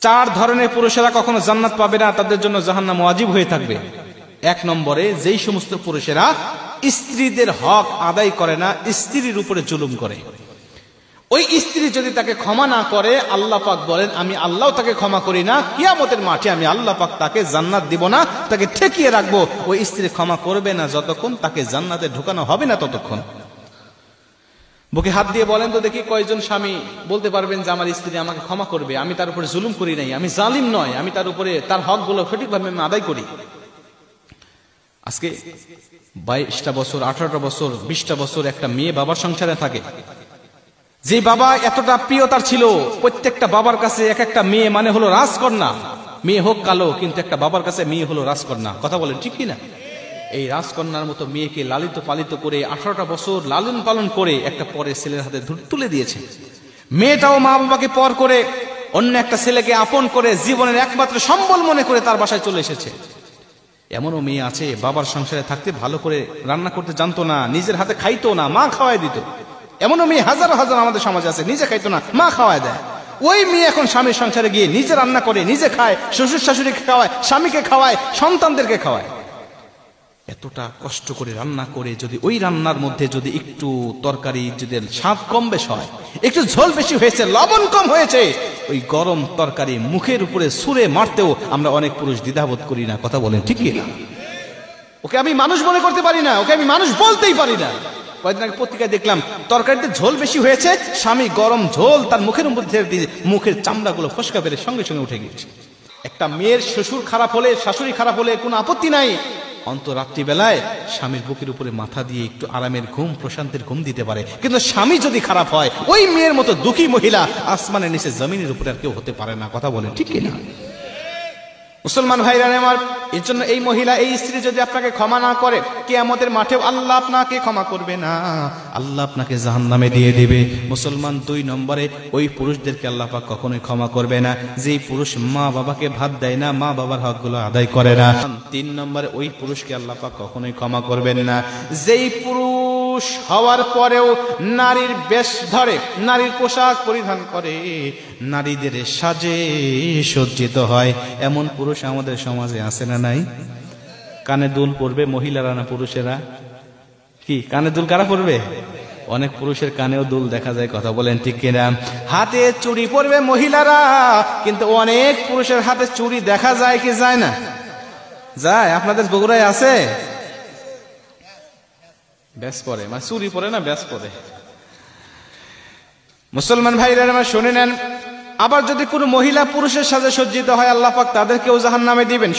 চার ধরনের পুরুষেরা কখনো জান্নাত পাবে না, তাদের জন্য জাহান্নাম ওয়াজিব হয়ে থাকবে। এক নম্বরে, যেই সমস্ত পুরুষেরা স্ত্রীদের হক আদায় করে না, স্ত্রীর উপরে জুলুম করে। ওই স্ত্রী যদি তাকে ক্ষমা না করে, আল্লাহ পাক বলেন আমি আল্লাহ তাকে ক্ষমা করি না, কিয়ামতের মাঠে আমি আল্লাহ পাক তাকে জান্নাত দিব না, তাকে ঠেকিয়ে রাখবো। ওই স্ত্রী ক্ষমা করবে না যতক্ষণ তাকে জান্নাতে ঢোকানো হবে না ততক্ষণ। বুকে হাত দিয়ে বলেন তো দেখি, কয়জন স্বামী বলতে পারবেন যে আমার স্ত্রী আমাকে ক্ষমা করবে, আমি তার উপরে জুলুম করি নাই, আমি জালিম নয়, আমি তার উপরে তার হকগুলো সঠিকভাবে আমি আদায় করি। আজকে 22টা বছর, 18টা বছর, 20টা বছর একটা মেয়ে বাবার সংসারে থাকে, যে বাবা এতটা প্রিয় তার ছিল। প্রত্যেকটা বাবার কাছে এক একটা মেয়ে মানে হলো রাজকন্যা। মেয়ে হোক কালো, কিন্তু একটা বাবার কাছে মেয়ে হলো রাজকন্যা। কথা বলেন ঠিক কিনা? এই রাজকন্যার মতো মেয়েকে লালিত পালিত করে 18টা বছর লালন পালন করে একটা পরের ছেলের হাতে তুলে দিয়েছে। মেয়েটাও মা বাবাকে পর করে অন্য একটা ছেলেকে আপন করে জীবনের একমাত্র সম্বল মনে করে তার বাসায় চলে এসেছে। এমনও মেয়ে আছে বাবার সংসারে থাকতে ভালো করে রান্না করতে জানতো না, নিজের হাতে খাইতো না, মা খাওয়াই দিত। এমনও মেয়ে হাজার হাজার আমাদের সমাজে আছে, নিজে খাইতো না, মা খাওয়ায় দেয়। ওই মেয়ে এখন স্বামীর সংসারে গিয়ে নিজে রান্না করে, নিজে খায়, শ্বশুর শাশুড়িকে খাওয়ায়, স্বামীকে খাওয়ায়, সন্তানদেরকে খাওয়ায়। এতটা কষ্ট করে রান্না করে যদি ওই রান্নার মধ্যে যদি একটু তরকারি যদি স্বাদ কম বেশ হয়, একটু ঝোল বেশি হয়েছে, লবণ কম হয়েছে, ওই গরম তরকারি মুখের উপরে ছুঁড়ে মারতেও আমরা অনেক পুরুষ দ্বিধাবোধ করি না। কথা বলেন ঠিক কি না? ওকে আমি মানুষ মনে করতে পারি না, ওকে আমি মানুষ বলতেই পারি না। কয়েকদিন আগে পত্রিকায় দেখলাম তরকারিতে ঝোল বেশি হয়েছে, স্বামী গরম ঝোল তার মুখের মধ্যে দিয়ে মুখের চামড়াগুলো ফসকা বেড়ে সঙ্গে সঙ্গে উঠে গিয়েছে। একটা মেয়ের শ্বশুর খারাপ হলে, শাশুড়ি খারাপ হলে কোনো আপত্তি নাই, অন্ত রাত্রিবেলায় স্বামীর বুকের উপরে মাথা দিয়ে একটু আরামের ঘুম, প্রশান্তের ঘুম দিতে পারে। কিন্তু স্বামী যদি খারাপ হয়, ওই মেয়ের মতো দুঃখী মহিলা আসমানের নিচে জমিনের উপরে আর কেউ হতে পারে না। কথা বলেন ঠিক কিনা? মুসলমান ভাইরা আমার, এর জন্য এই মহিলা, এই স্ত্রী যদি আপনাকে ক্ষমা না করে, কিয়ামতের মাঠেও আল্লাহ আপনাকে ক্ষমা করবে না, আল্লাহ আপনাকে জাহান্নামে দিয়ে দিবে। মুসলমান 2 নম্বরে, ওই পুরুষদেরকে আল্লাহ পাক কখনোই ক্ষমা করবে না যেই পুরুষ মা বাবাকে ভাত দেয় না, মা বাবার হকগুলো আদায় করে না। 3 নম্বরে, ওই পুরুষকে আল্লাহ পাক কখনোই ক্ষমা করবেন না যেই পুরুষ হওয়ার পরেও নারীর বেশ ধরে, নারীর পোশাক পরিধান করে, নারীদের সাজে সজ্জিত হয়। এমন পুরুষ আমাদের সমাজে আছে না নাই? কানে দুল পরবে মহিলারা না পুরুষেরা? কি কানে দুল কারা পরবে? অনেক পুরুষের কানেও দুল দেখা যায়। কথা বলেন ঠিক কিনা? হাতে চুড়ি পরবে মহিলারা, কিন্তু অনেক পুরুষের হাতে চুড়ি দেখা যায় কি যায় না? যায়। আপনাদের বগুড়ায় আছে? ব্যাস পরে, মানে চুড়ি পরে না, ব্যাস পরে। মুসলমান ভাইরা আমার শুনে নেন, আবার যদি কোনো মহিলা পুরুষের সাথে সজ্জিত হয়, আল্লাহ পাক তাদেরকেও জাহান্নামে দিবেন।